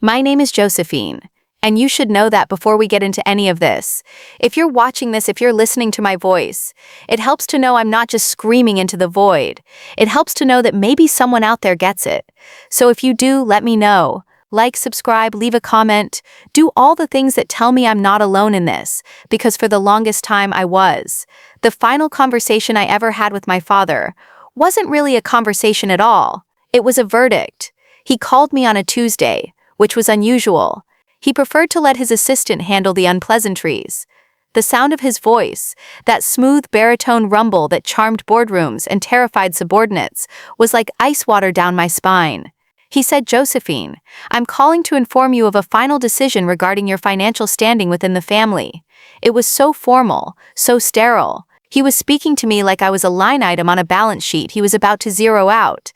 My name is Josephine, and you should know that before we get into any of this. If you're watching this, if you're listening to my voice, it helps to know I'm not just screaming into the void. It helps to know that maybe someone out there gets it. So if you do, let me know. Like, subscribe, leave a comment, do all the things that tell me I'm not alone in this, because for the longest time I was. The final conversation I ever had with my father wasn't really a conversation at all. It was a verdict. He called me on a Tuesday, which was unusual. He preferred to let his assistant handle the unpleasantries. The sound of his voice, that smooth baritone rumble that charmed boardrooms and terrified subordinates, was like ice water down my spine. He said, "Josephine, I'm calling to inform you of a final decision regarding your financial standing within the family." It was so formal, so sterile. He was speaking to me like I was a line item on a balance sheet he was about to zero out.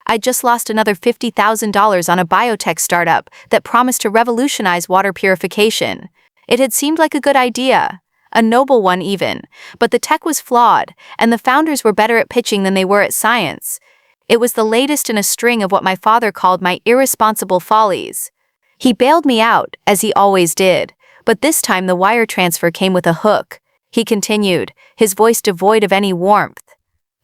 I just lost another $50,000 on a biotech startup that promised to revolutionize water purification. It had seemed like a good idea, a noble one even, but the tech was flawed, and the founders were better at pitching than they were at science. It was the latest in a string of what my father called my irresponsible follies. He bailed me out, as he always did, but this time the wire transfer came with a hook. He continued, his voice devoid of any warmth.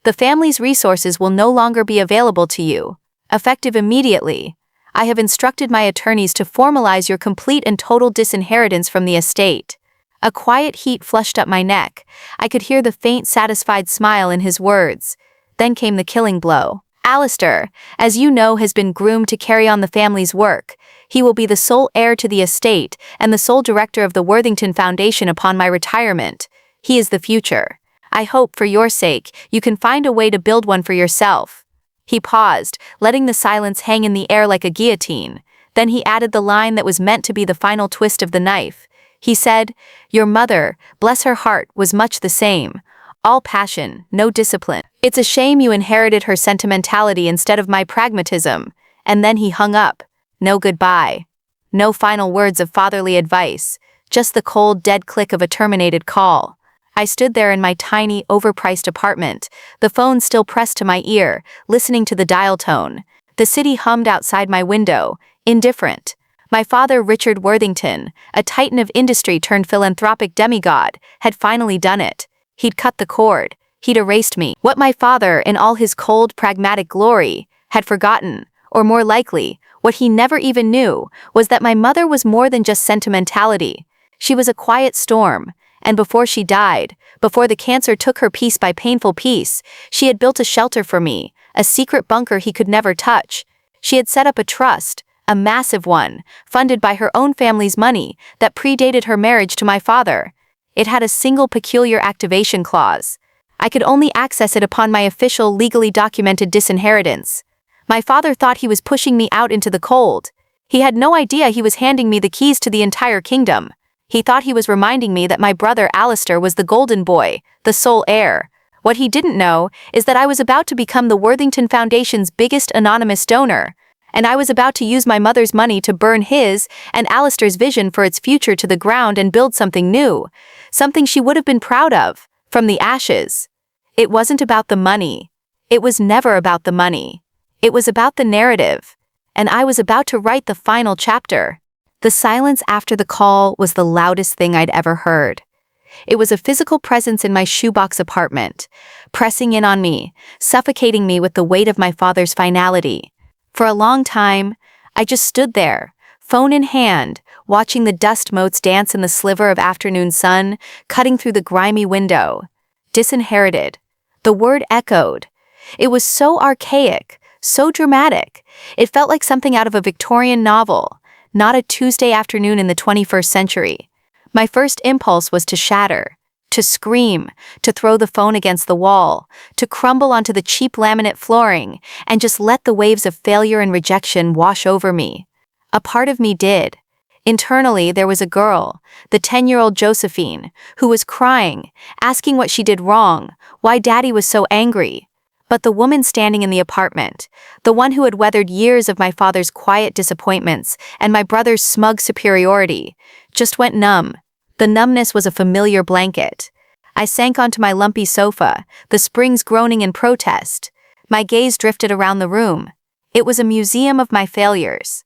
"The family's resources will no longer be available to you, effective immediately. I have instructed my attorneys to formalize your complete and total disinheritance from the estate." A quiet heat flushed up my neck. I could hear the faint, satisfied smile in his words. Then came the killing blow. Alistair, as you know, has been groomed to carry on the family's work. He will be the sole heir to the estate and the sole director of the Worthington Foundation upon my retirement. He is the future. I hope, for your sake, you can find a way to build one for yourself. He paused, letting the silence hang in the air like a guillotine. Then he added the line that was meant to be the final twist of the knife. He said, "Your mother, bless her heart, was much the same. All passion, no discipline. It's a shame you inherited her sentimentality instead of my pragmatism." And then he hung up. No goodbye. No final words of fatherly advice. Just the cold, dead click of a terminated call. I stood there in my tiny, overpriced apartment, the phone still pressed to my ear, listening to the dial tone. The city hummed outside my window, indifferent. My father, Richard Worthington, a titan of industry turned philanthropic demigod, had finally done it. He'd cut the cord. He'd erased me. What my father, in all his cold, pragmatic glory, had forgotten, or more likely, what he never even knew, was that my mother was more than just sentimentality. She was a quiet storm. And before she died, before the cancer took her piece by painful piece, she had built a shelter for me, a secret bunker he could never touch. She had set up a trust, a massive one, funded by her own family's money, that predated her marriage to my father. It had a single peculiar activation clause. I could only access it upon my official, legally documented disinheritance. My father thought he was pushing me out into the cold. He had no idea he was handing me the keys to the entire kingdom. He thought he was reminding me that my brother Alistair was the golden boy, the sole heir. What he didn't know is that I was about to become the Worthington Foundation's biggest anonymous donor, and I was about to use my mother's money to burn his and Alistair's vision for its future to the ground and build something new, something she would have been proud of, from the ashes. It wasn't about the money. It was never about the money. It was about the narrative, and I was about to write the final chapter. The silence after the call was the loudest thing I'd ever heard. It was a physical presence in my shoebox apartment, pressing in on me, suffocating me with the weight of my father's finality. For a long time, I just stood there, phone in hand, watching the dust motes dance in the sliver of afternoon sun, cutting through the grimy window. Disinherited. The word echoed. It was so archaic, so dramatic. It felt like something out of a Victorian novel, not a Tuesday afternoon in the 21st century. My first impulse was to shatter, to scream, to throw the phone against the wall, to crumble onto the cheap laminate flooring, and just let the waves of failure and rejection wash over me. A part of me did. Internally, there was a girl, the 10-year-old Josephine, who was crying, asking what she did wrong, why Daddy was so angry. But the woman standing in the apartment, the one who had weathered years of my father's quiet disappointments and my brother's smug superiority, just went numb. The numbness was a familiar blanket. I sank onto my lumpy sofa, the springs groaning in protest. My gaze drifted around the room. It was a museum of my failures.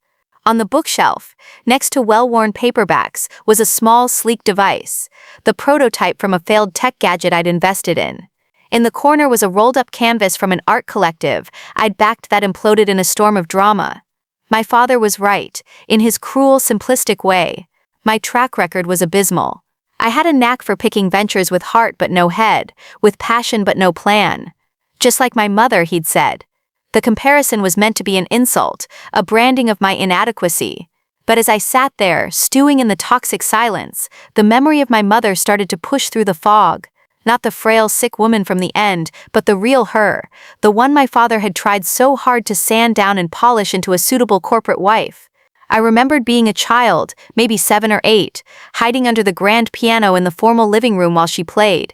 On the bookshelf, next to well-worn paperbacks, was a small, sleek device, the prototype from a failed tech gadget I'd invested in. In the corner was a rolled-up canvas from an art collective I'd backed that imploded in a storm of drama. My father was right, in his cruel, simplistic way. My track record was abysmal. I had a knack for picking ventures with heart but no head, with passion but no plan. Just like my mother, he'd said. The comparison was meant to be an insult, a branding of my inadequacy. But as I sat there, stewing in the toxic silence, the memory of my mother started to push through the fog. Not the frail, sick woman from the end, but the real her, the one my father had tried so hard to sand down and polish into a suitable corporate wife. I remembered being a child, maybe 7 or 8, hiding under the grand piano in the formal living room while she played.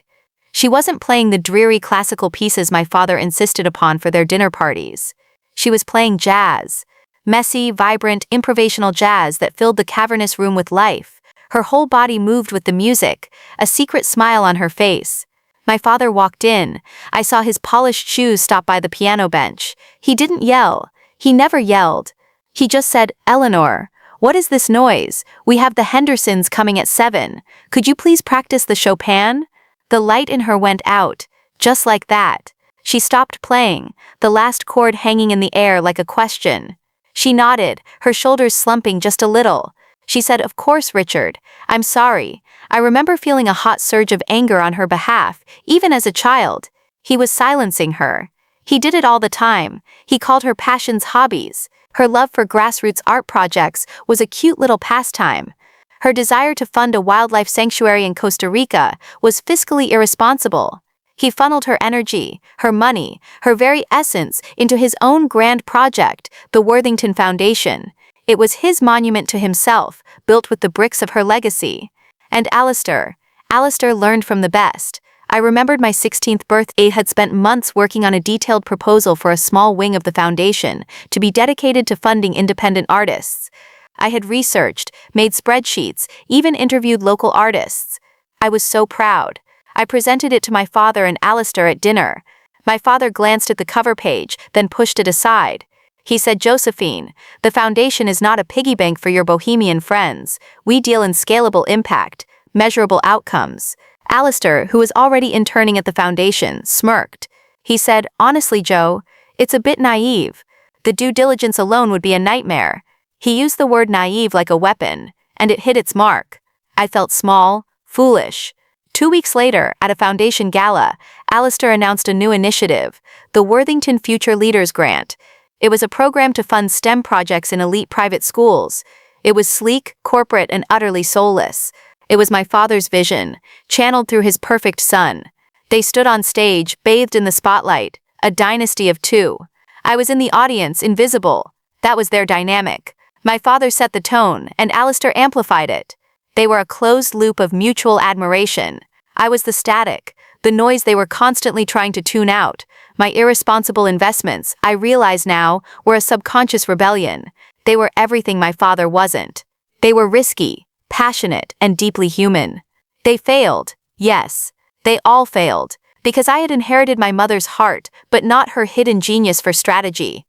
She wasn't playing the dreary classical pieces my father insisted upon for their dinner parties. She was playing jazz. Messy, vibrant, improvisational jazz that filled the cavernous room with life. Her whole body moved with the music, a secret smile on her face. My father walked in. I saw his polished shoes stop by the piano bench. He didn't yell. He never yelled. He just said, "Eleanor, what is this noise? We have the Hendersons coming at 7. Could you please practice the Chopin?" The light in her went out, just like that. She stopped playing, the last chord hanging in the air like a question. She nodded, her shoulders slumping just a little. She said, "Of course, Richard. I'm sorry." I remember feeling a hot surge of anger on her behalf, even as a child. He was silencing her. He did it all the time. He called her passions hobbies. Her love for grassroots art projects was a cute little pastime. Her desire to fund a wildlife sanctuary in Costa Rica was fiscally irresponsible. He funneled her energy, her money, her very essence into his own grand project, the Worthington Foundation. It was his monument to himself, built with the bricks of her legacy. And Alistair learned from the best. I remembered my 16th birthday had spent months working on a detailed proposal for a small wing of the foundation to be dedicated to funding independent artists. I had researched, made spreadsheets, even interviewed local artists. I was so proud. I presented it to my father and Alistair at dinner. My father glanced at the cover page, then pushed it aside. He said, "Josephine, the foundation is not a piggy bank for your bohemian friends. We deal in scalable impact, measurable outcomes." Alistair, who was already interning at the foundation, smirked. He said, "Honestly, Joe, it's a bit naive. The due diligence alone would be a nightmare." He used the word naive like a weapon, and it hit its mark. I felt small, foolish. 2 weeks later, at a foundation gala, Alistair announced a new initiative, the Worthington Future Leaders Grant. It was a program to fund STEM projects in elite private schools. It was sleek, corporate, and utterly soulless. It was my father's vision, channeled through his perfect son. They stood on stage, bathed in the spotlight, a dynasty of 2. I was in the audience, invisible. That was their dynamic. My father set the tone, and Alistair amplified it. They were a closed loop of mutual admiration. I was the static, the noise they were constantly trying to tune out. My irresponsible investments, I realize now, were a subconscious rebellion. They were everything my father wasn't. They were risky, passionate, and deeply human. They failed, yes. They all failed, because I had inherited my mother's heart, but not her hidden genius for strategy.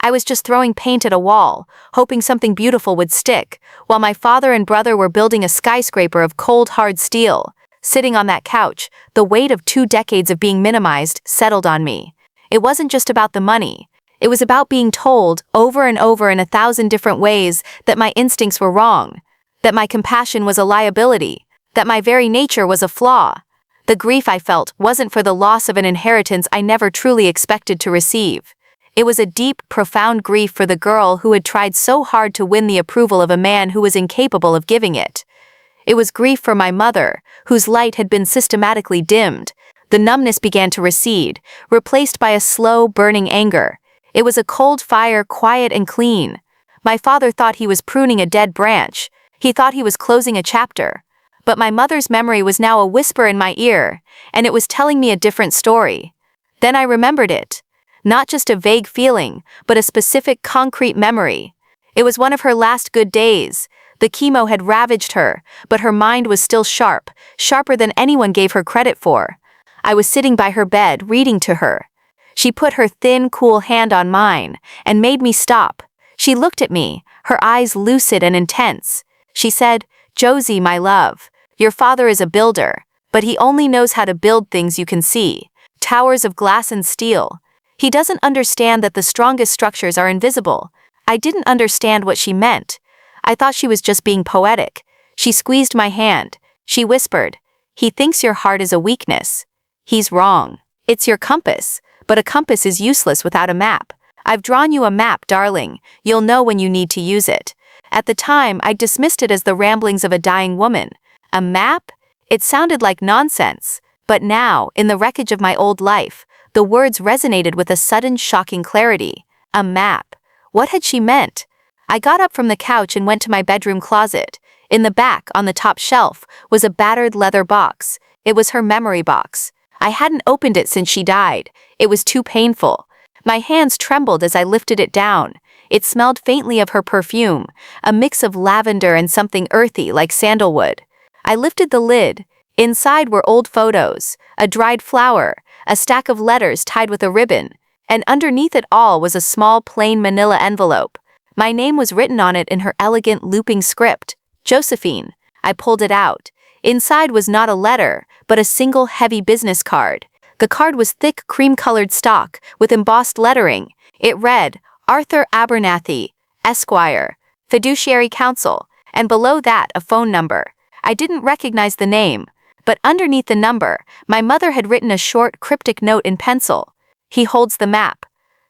I was just throwing paint at a wall, hoping something beautiful would stick, while my father and brother were building a skyscraper of cold, hard steel. Sitting on that couch, the weight of 2 decades of being minimized settled on me. It wasn't just about the money. It was about being told, over and over in 1,000 different ways, that my instincts were wrong, that my compassion was a liability, that my very nature was a flaw. The grief I felt wasn't for the loss of an inheritance I never truly expected to receive. It was a deep, profound grief for the girl who had tried so hard to win the approval of a man who was incapable of giving it. It was grief for my mother, whose light had been systematically dimmed. The numbness began to recede, replaced by a slow, burning anger. It was a cold fire, quiet and clean. My father thought he was pruning a dead branch. He thought he was closing a chapter. But my mother's memory was now a whisper in my ear, and it was telling me a different story. Then I remembered it. Not just a vague feeling, but a specific, concrete memory. It was one of her last good days. The chemo had ravaged her, but her mind was still sharp, sharper than anyone gave her credit for. I was sitting by her bed, reading to her. She put her thin, cool hand on mine, and made me stop. She looked at me, her eyes lucid and intense. She said, "Josie, my love, your father is a builder, but he only knows how to build things you can see, towers of glass and steel. He doesn't understand that the strongest structures are invisible." I didn't understand what she meant. I thought she was just being poetic. She squeezed my hand. She whispered, "He thinks your heart is a weakness. He's wrong. It's your compass, but a compass is useless without a map. I've drawn you a map, darling. You'll know when you need to use it." At the time, I dismissed it as the ramblings of a dying woman. A map? It sounded like nonsense. But now, in the wreckage of my old life, the words resonated with a sudden, shocking clarity. A map. What had she meant? I got up from the couch and went to my bedroom closet. In the back, on the top shelf, was a battered leather box. It was her memory box. I hadn't opened it since she died. It was too painful. My hands trembled as I lifted it down. It smelled faintly of her perfume, a mix of lavender and something earthy like sandalwood. I lifted the lid. Inside were old photos, a dried flower, a stack of letters tied with a ribbon, and underneath it all was a small plain manila envelope. My name was written on it in her elegant looping script, Josephine. I pulled it out. Inside was not a letter, but a single heavy business card. The card was thick cream-colored stock with embossed lettering. It read, "Arthur Abernathy, Esquire, Fiduciary Counsel," and below that a phone number. I didn't recognize the name, but underneath the number, my mother had written a short, cryptic note in pencil. "He holds the map.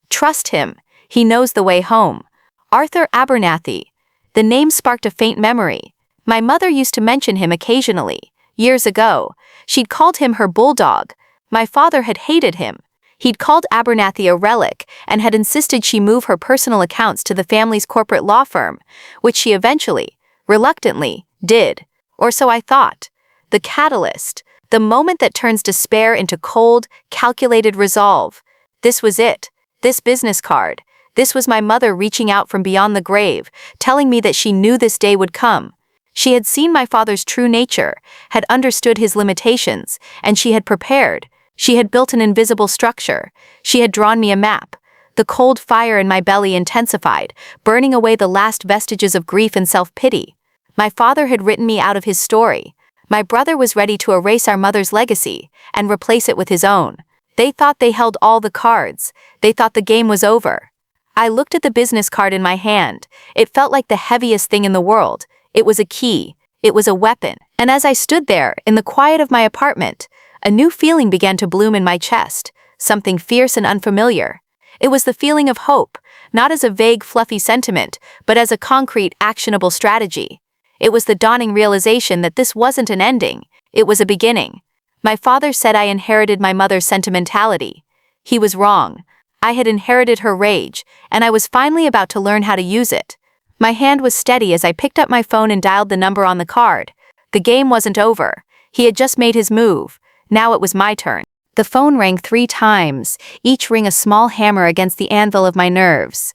Trust him. He knows the way home. Arthur Abernathy." The name sparked a faint memory. My mother used to mention him occasionally. Years ago, she'd called him her bulldog. My father had hated him. He'd called Abernathy a relic and had insisted she move her personal accounts to the family's corporate law firm, which she eventually, reluctantly, did. Or so I thought. The catalyst, the moment that turns despair into cold, calculated resolve. This was it. This business card. This was my mother reaching out from beyond the grave, telling me that she knew this day would come. She had seen my father's true nature, had understood his limitations, and she had prepared. She had built an invisible structure. She had drawn me a map. The cold fire in my belly intensified, burning away the last vestiges of grief and self-pity. My father had written me out of his story. My brother was ready to erase our mother's legacy and replace it with his own. They thought they held all the cards. They thought the game was over. I looked at the business card in my hand. It felt like the heaviest thing in the world. It was a key. It was a weapon. And as I stood there, in the quiet of my apartment, a new feeling began to bloom in my chest, something fierce and unfamiliar. It was the feeling of hope, not as a vague, fluffy sentiment, but as a concrete, actionable strategy. It was the dawning realization that this wasn't an ending. It was a beginning. My father said I inherited my mother's sentimentality. He was wrong. I had inherited her rage, and I was finally about to learn how to use it. My hand was steady as I picked up my phone and dialed the number on the card. The game wasn't over. He had just made his move. Now it was my turn. The phone rang 3 times, each ring a small hammer against the anvil of my nerves.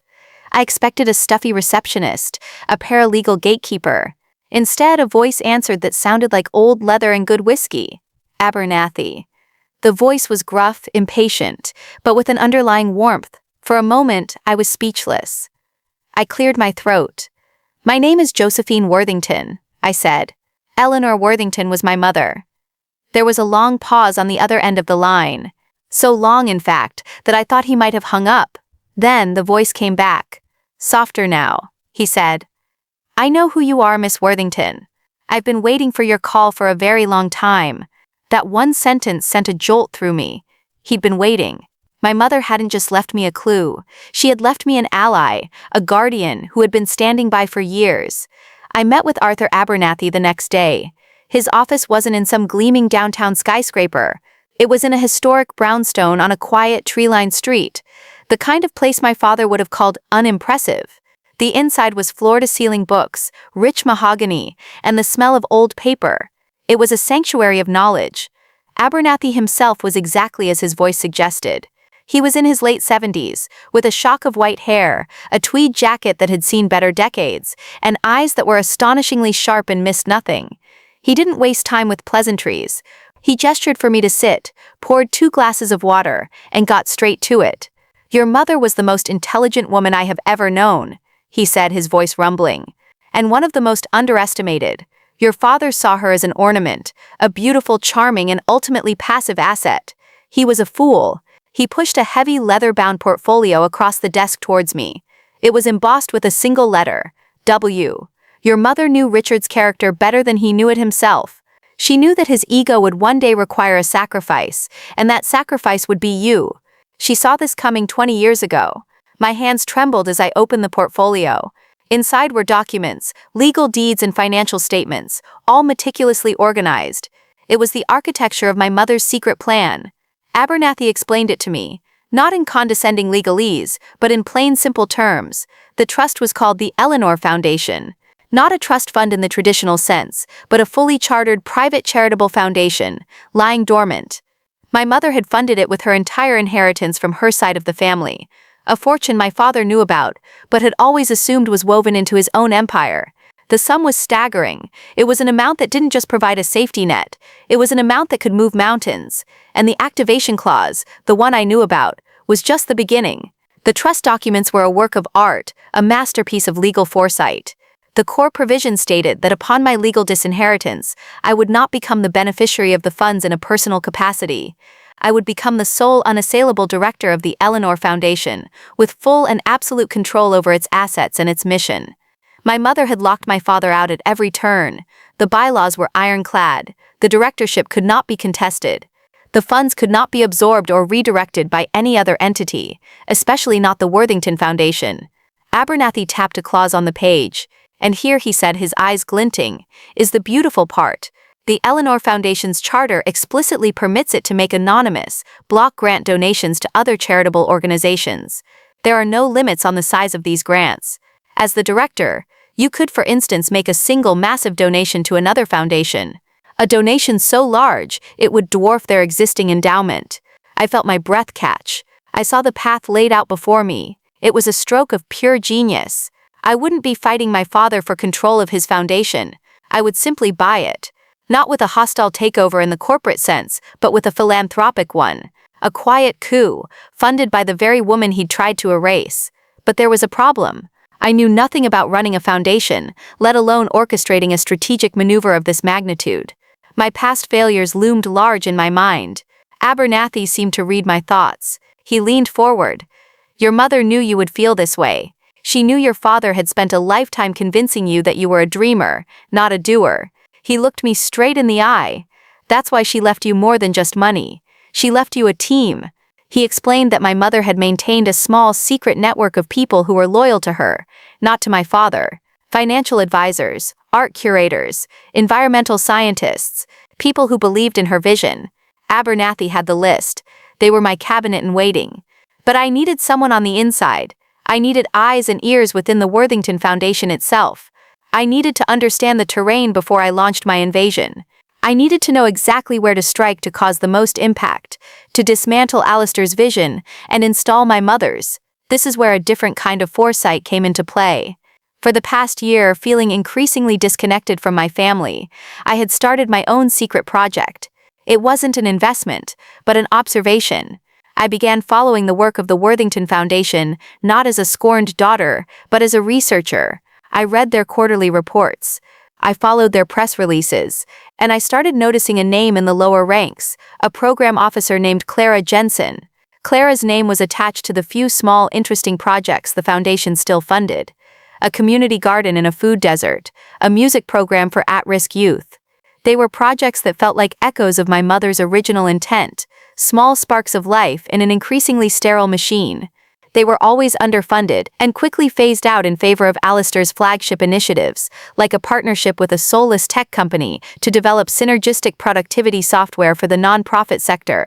I expected a stuffy receptionist, a paralegal gatekeeper. Instead, a voice answered that sounded like old leather and good whiskey. Abernathy. The voice was gruff, impatient, but with an underlying warmth. For a moment, I was speechless. I cleared my throat. "My name is Josephine Worthington," I said. "Eleanor Worthington was my mother." There was a long pause on the other end of the line. So long, in fact, that I thought he might have hung up. Then the voice came back. "Softer now," he said. "I know who you are, Miss Worthington. I've been waiting for your call for a very long time." That one sentence sent a jolt through me. He'd been waiting. My mother hadn't just left me a clue. She had left me an ally, a guardian who had been standing by for years. I met with Arthur Abernathy the next day. His office wasn't in some gleaming downtown skyscraper. It was in a historic brownstone on a quiet, tree-lined street, the kind of place my father would have called unimpressive. The inside was floor-to-ceiling books, rich mahogany, and the smell of old paper. It was a sanctuary of knowledge. Abernathy himself was exactly as his voice suggested. He was in his late 70s, with a shock of white hair, a tweed jacket that had seen better decades, and eyes that were astonishingly sharp and missed nothing. He didn't waste time with pleasantries. He gestured for me to sit, poured 2 glasses of water, and got straight to it. "Your mother was the most intelligent woman I have ever known," he said, his voice rumbling. And one of the most underestimated. Your father saw her as an ornament, a beautiful, charming, and ultimately passive asset. He was a fool. He pushed a heavy leather-bound portfolio across the desk towards me. It was embossed with a single letter, W. Your mother knew Richard's character better than he knew it himself. She knew that his ego would one day require a sacrifice, and that sacrifice would be you. She saw this coming 20 years ago. My hands trembled as I opened the portfolio. Inside were documents, legal deeds and financial statements, all meticulously organized. It was the architecture of my mother's secret plan. Abernathy explained it to me, not in condescending legalese, but in plain simple terms. The trust was called the Eleanor Foundation. Not a trust fund in the traditional sense, but a fully chartered private charitable foundation, lying dormant. My mother had funded it with her entire inheritance from her side of the family, a fortune my father knew about, but had always assumed was woven into his own empire. The sum was staggering. It was an amount that didn't just provide a safety net, it was an amount that could move mountains. And the activation clause, the one I knew about, was just the beginning. The trust documents were a work of art, a masterpiece of legal foresight. The core provision stated that upon my legal disinheritance, I would not become the beneficiary of the funds in a personal capacity. I would become the sole unassailable director of the Eleanor Foundation, with full and absolute control over its assets and its mission. My mother had locked my father out at every turn. The bylaws were ironclad. The directorship could not be contested. The funds could not be absorbed or redirected by any other entity, especially not the Worthington Foundation. Abernathy tapped a clause on the page. And here, he said, his eyes glinting, is the beautiful part. The Eleanor Foundation's charter explicitly permits it to make anonymous, block grant donations to other charitable organizations. There are no limits on the size of these grants. As the director, you could, for instance, make a single massive donation to another foundation. A donation so large, it would dwarf their existing endowment. I felt my breath catch. I saw the path laid out before me. It was a stroke of pure genius. I wouldn't be fighting my father for control of his foundation. I would simply buy it. Not with a hostile takeover in the corporate sense, but with a philanthropic one. A quiet coup, funded by the very woman he'd tried to erase. But there was a problem. I knew nothing about running a foundation, let alone orchestrating a strategic maneuver of this magnitude. My past failures loomed large in my mind. Abernathy seemed to read my thoughts. He leaned forward. Your mother knew you would feel this way. She knew your father had spent a lifetime convincing you that you were a dreamer, not a doer. He looked me straight in the eye. That's why she left you more than just money. She left you a team. He explained that my mother had maintained a small, secret network of people who were loyal to her, not to my father. Financial advisors, art curators, environmental scientists, people who believed in her vision. Abernathy had the list. They were my cabinet in waiting. But I needed someone on the inside. I needed eyes and ears within the Worthington Foundation itself. I needed to understand the terrain before I launched my invasion. I needed to know exactly where to strike to cause the most impact, to dismantle Alistair's vision and install my mother's. This is where a different kind of foresight came into play. For the past year, feeling increasingly disconnected from my family, I had started my own secret project. It wasn't an investment, but an observation. I began following the work of the Worthington Foundation, not as a scorned daughter, but as a researcher. I read their quarterly reports. I followed their press releases, and I started noticing a name in the lower ranks, a program officer named Clara Jensen. Clara's name was attached to the few small, interesting projects the foundation still funded. A community garden in a food desert, a music program for at-risk youth. They were projects that felt like echoes of my mother's original intent, small sparks of life in an increasingly sterile machine. They were always underfunded and quickly phased out in favor of Alistair's flagship initiatives, like a partnership with a soulless tech company to develop synergistic productivity software for the nonprofit sector.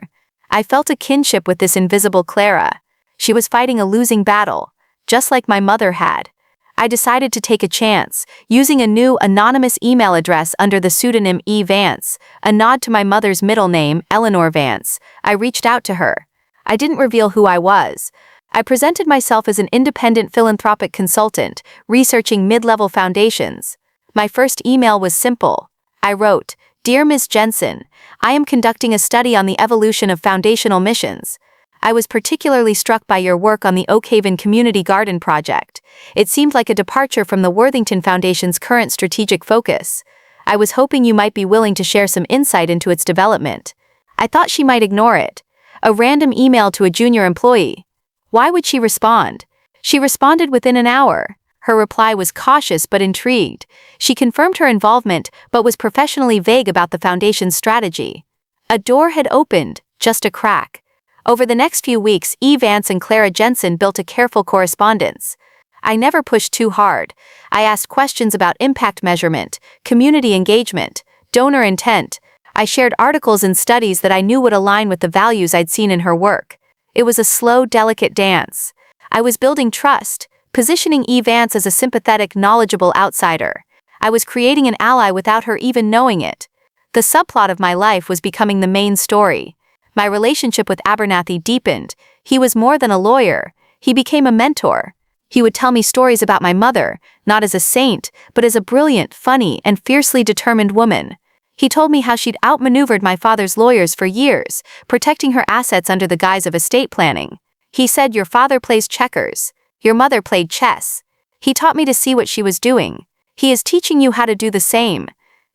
I felt a kinship with this invisible Clara. She was fighting a losing battle, just like my mother had. I decided to take a chance, using a new anonymous email address under the pseudonym E. Vance, a nod to my mother's middle name, Eleanor Vance. I reached out to her. I didn't reveal who I was. I presented myself as an independent philanthropic consultant, researching mid-level foundations. My first email was simple. I wrote, "Dear Ms. Jensen, I am conducting a study on the evolution of foundational missions. I was particularly struck by your work on the Oakhaven Community Garden project. It seemed like a departure from the Worthington Foundation's current strategic focus. I was hoping you might be willing to share some insight into its development. I thought she might ignore it. A random email to a junior employee. Why would she respond? She responded within an hour. Her reply was cautious but intrigued. She confirmed her involvement but was professionally vague about the foundation's strategy. A door had opened, just a crack. Over the next few weeks, Vance and Clara Jensen built a careful correspondence. I never pushed too hard. I asked questions about impact measurement, community engagement, donor intent. I shared articles and studies that I knew would align with the values I'd seen in her work. It was a slow, delicate dance. I was building trust, positioning Vance as a sympathetic, knowledgeable outsider. I was creating an ally without her even knowing it. The subplot of my life was becoming the main story. My relationship with Abernathy deepened. He was more than a lawyer. He became a mentor. He would tell me stories about my mother, not as a saint, but as a brilliant, funny, and fiercely determined woman. He told me how she'd outmaneuvered my father's lawyers for years, protecting her assets under the guise of estate planning. He said, "Your father plays checkers. Your mother played chess. He taught me to see what she was doing. He is teaching you how to do the same."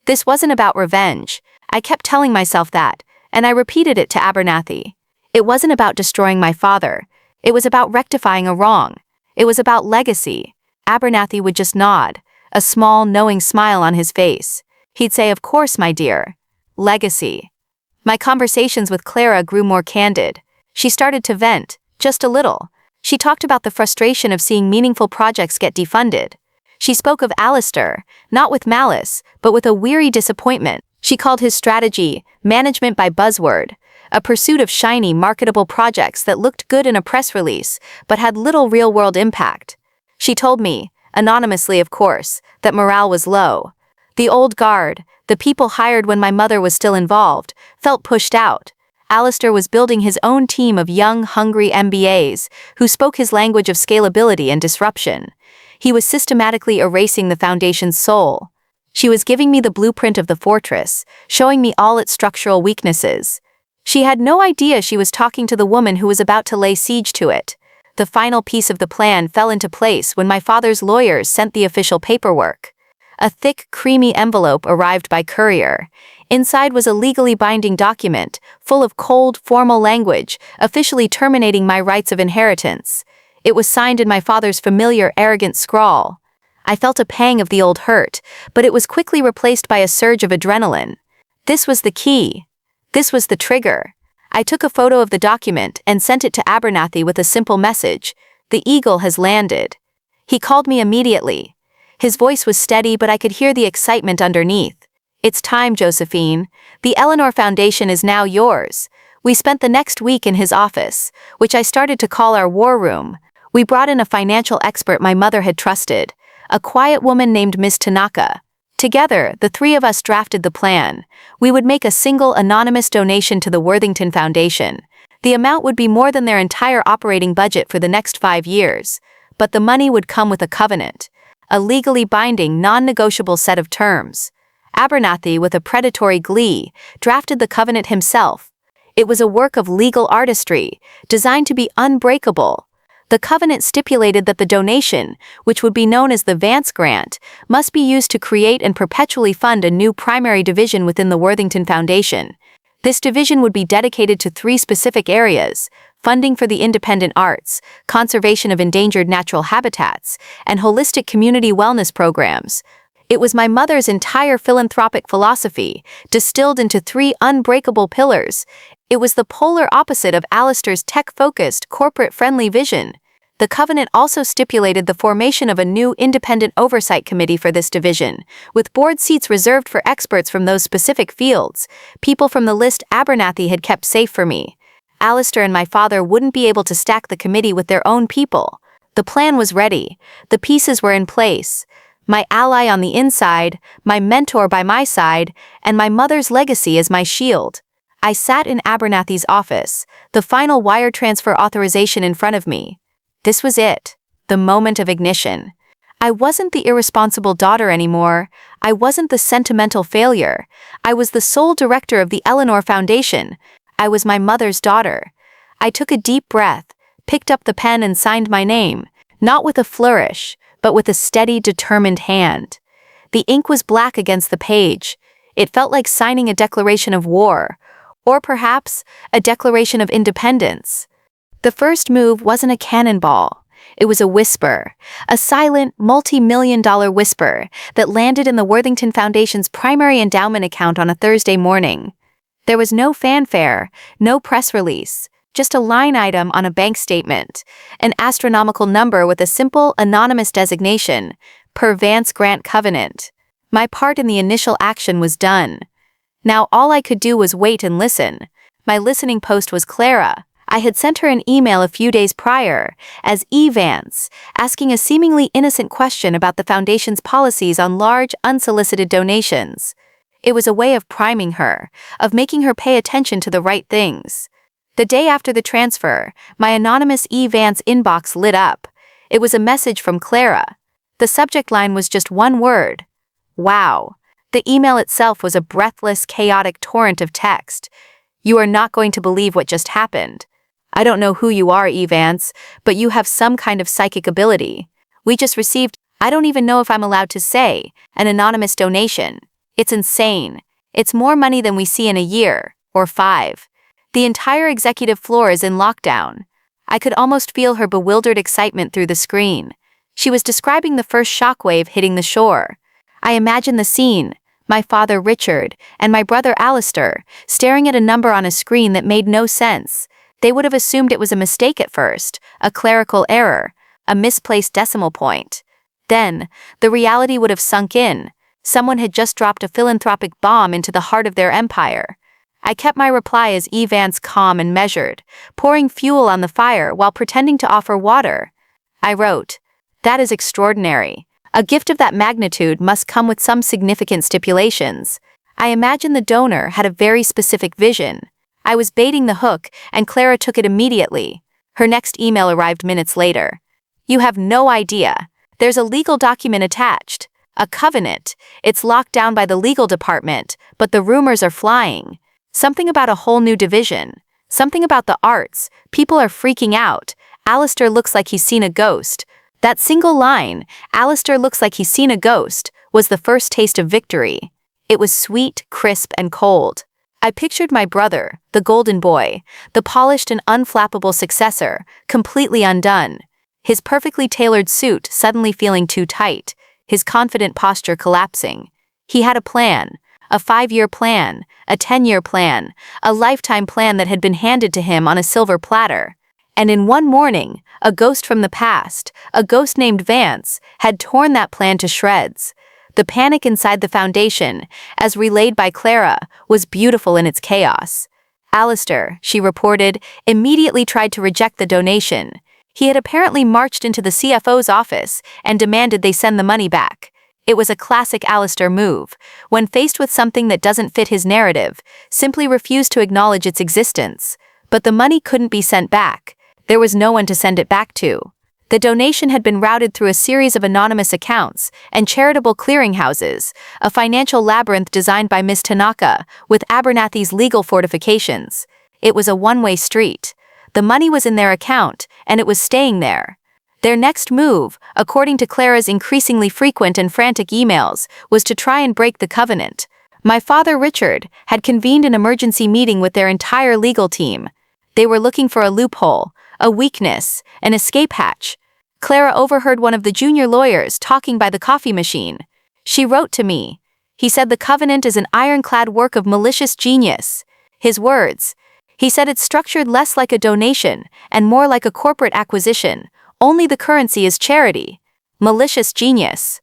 This wasn't about revenge. I kept telling myself that, and I repeated it to Abernathy. It wasn't about destroying my father. It was about rectifying a wrong. It was about legacy. Abernathy would just nod, a small, knowing smile on his face. He'd say, "Of course, my dear. Legacy." My conversations with Clara grew more candid. She started to vent, just a little. She talked about the frustration of seeing meaningful projects get defunded. She spoke of Alistair, not with malice, but with a weary disappointment. She called his strategy management by buzzword, a pursuit of shiny, marketable projects that looked good in a press release, but had little real-world impact. She told me, anonymously of course, that morale was low. The old guard, the people hired when my mother was still involved, felt pushed out. Alistair was building his own team of young, hungry MBAs who spoke his language of scalability and disruption. He was systematically erasing the foundation's soul. She was giving me the blueprint of the fortress, showing me all its structural weaknesses. She had no idea she was talking to the woman who was about to lay siege to it. The final piece of the plan fell into place when my father's lawyers sent the official paperwork. A thick, creamy envelope arrived by courier. Inside was a legally binding document, full of cold, formal language, officially terminating my rights of inheritance. It was signed in my father's familiar, arrogant scrawl. I felt a pang of the old hurt, but it was quickly replaced by a surge of adrenaline. This was the key. This was the trigger. I took a photo of the document and sent it to Abernathy with a simple message: "The eagle has landed." He called me immediately. His voice was steady, but I could hear the excitement underneath. "It's time, Josephine. The Eleanor Foundation is now yours." We spent the next week in his office, which I started to call our war room. We brought in a financial expert my mother had trusted, a quiet woman named Miss Tanaka. Together, the three of us drafted the plan. We would make a single anonymous donation to the Worthington Foundation. The amount would be more than their entire operating budget for the next 5 years. But the money would come with a covenant, a legally binding, non-negotiable set of terms. Abernathy, with a predatory glee, drafted the covenant himself. It was a work of legal artistry, designed to be unbreakable. The covenant stipulated that the donation, which would be known as the Vance Grant, must be used to create and perpetually fund a new primary division within the Worthington Foundation. This division would be dedicated to 3 specific areas: funding for the independent arts, conservation of endangered natural habitats, and holistic community wellness programs. It was my mother's entire philanthropic philosophy, distilled into 3 unbreakable pillars. It was the polar opposite of Alistair's tech-focused, corporate-friendly vision. The covenant also stipulated the formation of a new independent oversight committee for this division, with board seats reserved for experts from those specific fields, people from the list Abernathy had kept safe for me. Alistair and my father wouldn't be able to stack the committee with their own people. The plan was ready. The pieces were in place. My ally on the inside, my mentor by my side, and my mother's legacy as my shield. I sat in Abernathy's office, the final wire transfer authorization in front of me. This was it, the moment of ignition. I wasn't the irresponsible daughter anymore. I wasn't the sentimental failure. I was the sole director of the Eleanor Foundation. I was my mother's daughter. I took a deep breath, picked up the pen and signed my name, not with a flourish, but with a steady, determined hand. The ink was black against the page. It felt like signing a declaration of war, or perhaps a declaration of independence. The first move wasn't a cannonball. It was a whisper, a silent, multi-million-dollar whisper that landed in the Worthington Foundation's primary endowment account on a Thursday morning. There was no fanfare, no press release, just a line item on a bank statement, an astronomical number with a simple, anonymous designation, per Vance Grant Covenant. My part in the initial action was done. Now all I could do was wait and listen. My listening post was Clara. I had sent her an email a few days prior, as Vance, asking a seemingly innocent question about the Foundation's policies on large, unsolicited donations. It was a way of priming her, of making her pay attention to the right things. The day after the transfer, my anonymous Vance inbox lit up. It was a message from Clara. The subject line was just one word. Wow. The email itself was a breathless, chaotic torrent of text. You are not going to believe what just happened. I don't know who you are, Vance, but you have some kind of psychic ability. We just received, I don't even know if I'm allowed to say, an anonymous donation. It's insane. It's more money than we see in a year, or 5. The entire executive floor is in lockdown. I could almost feel her bewildered excitement through the screen. She was describing the first shockwave hitting the shore. I imagined the scene, my father Richard and my brother Alistair staring at a number on a screen that made no sense. They would have assumed it was a mistake at first, a clerical error, a misplaced decimal point. Then, the reality would have sunk in. Someone had just dropped a philanthropic bomb into the heart of their empire. I kept my reply as Vance calm and measured, pouring fuel on the fire while pretending to offer water. I wrote, "That is extraordinary. A gift of that magnitude must come with some significant stipulations. I imagine the donor had a very specific vision." I was baiting the hook, and Clara took it immediately. Her next email arrived minutes later. "You have no idea. There's a legal document attached. A covenant. It's locked down by the legal department, but the rumors are flying. Something about a whole new division. Something about the arts. People are freaking out. Alistair looks like he's seen a ghost." That single line, "Alistair looks like he's seen a ghost," was the first taste of victory. It was sweet, crisp, and cold. I pictured my brother, the golden boy, the polished and unflappable successor, completely undone. His perfectly tailored suit suddenly feeling too tight, his confident posture collapsing. He had a plan, a 5-year plan, a 10-year plan, a lifetime plan that had been handed to him on a silver platter. And in one morning, a ghost from the past, a ghost named Vance, had torn that plan to shreds. The panic inside the Foundation, as relayed by Clara, was beautiful in its chaos. Alistair, she reported, immediately tried to reject the donation. He had apparently marched into the CFO's office and demanded they send the money back. It was a classic Alistair move. When faced with something that doesn't fit his narrative, simply refuse to acknowledge its existence. But the money couldn't be sent back. There was no one to send it back to. The donation had been routed through a series of anonymous accounts and charitable clearinghouses, a financial labyrinth designed by Ms. Tanaka, with Abernathy's legal fortifications. It was a one-way street. The money was in their account, and it was staying there. Their next move, according to Clara's increasingly frequent and frantic emails, was to try and break the covenant. My father Richard had convened an emergency meeting with their entire legal team. They were looking for a loophole, a weakness, an escape hatch. Clara overheard one of the junior lawyers talking by the coffee machine. She wrote to me. He said the covenant is an ironclad work of malicious genius. His words. He said it's structured less like a donation and more like a corporate acquisition. Only the currency is charity. Malicious genius.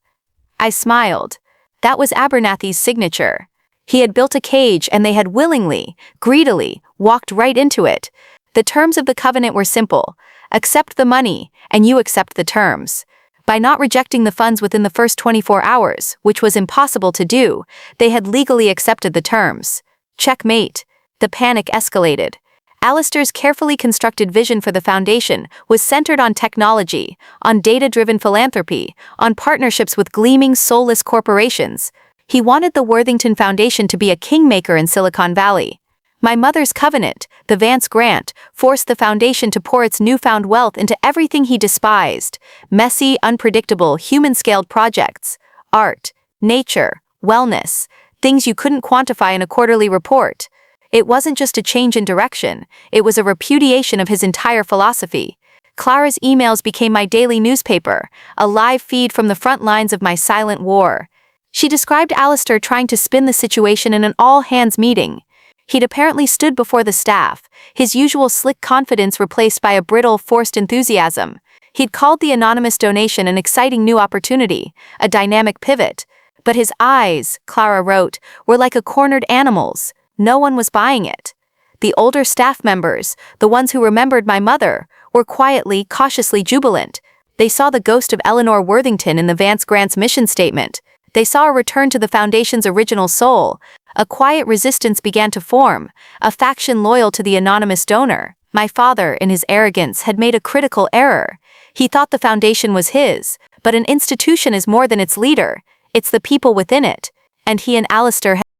I smiled. That was Abernathy's signature. He had built a cage and they had willingly, greedily, walked right into it. The terms of the covenant were simple. Accept the money, and you accept the terms. By not rejecting the funds within the first 24 hours, which was impossible to do, they had legally accepted the terms. Checkmate. The panic escalated. Alistair's carefully constructed vision for the Foundation was centered on technology, on data-driven philanthropy, on partnerships with gleaming, soulless corporations. He wanted the Worthington Foundation to be a kingmaker in Silicon Valley. My mother's covenant, The Vance grant forced the foundation to pour its newfound wealth into everything he despised: messy, unpredictable, human-scaled projects, art, nature, wellness, things you couldn't quantify in a quarterly report. It wasn't just a change in direction, it was a repudiation of his entire philosophy. Clara's emails became my daily newspaper, a live feed from the front lines of my silent war. She described Alistair trying to spin the situation in an all-hands meeting. He'd apparently stood before the staff, his usual slick confidence replaced by a brittle, forced enthusiasm. He'd called the anonymous donation an exciting new opportunity, a dynamic pivot. But his eyes, Clara wrote, were like a cornered animal's. No one was buying it. The older staff members, the ones who remembered my mother, were quietly, cautiously jubilant. They saw the ghost of Eleanor Worthington in the Vance grant's mission statement. They saw a return to the Foundation's original soul. A quiet resistance began to form, a faction loyal to the anonymous donor. My father, in his arrogance, had made a critical error. He thought the Foundation was his, but an institution is more than its leader. It's the people within it. And he and Alistair